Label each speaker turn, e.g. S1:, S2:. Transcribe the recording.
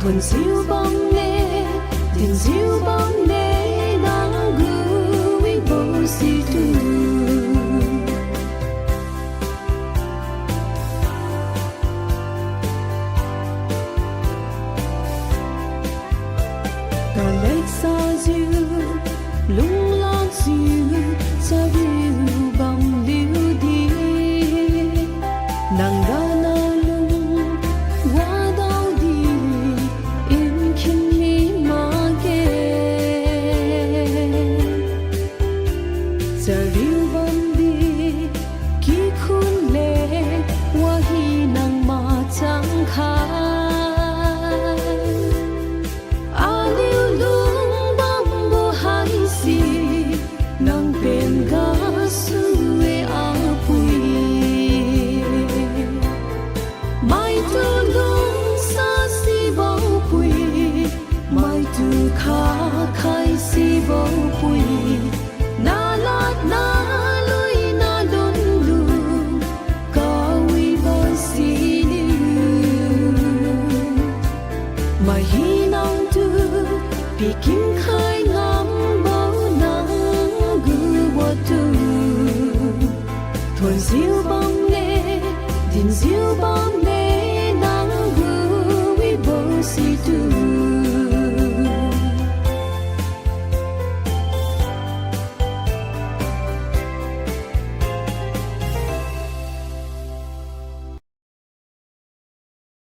S1: Thuần siêu bóng nê, tiền siêu bóng nê, nắng gửi với bầu xì tu. Cả lệch xa diêu, lung lắc diêu, xa diêu bằng liêu đi. Nàng đã khai si vô quy na lát na lui na đun lu cao uy bơi si mà hi nang tu bị kim khai ngắm bao nắng gửi qua tu thuần siêu bóng nê din siêu bóng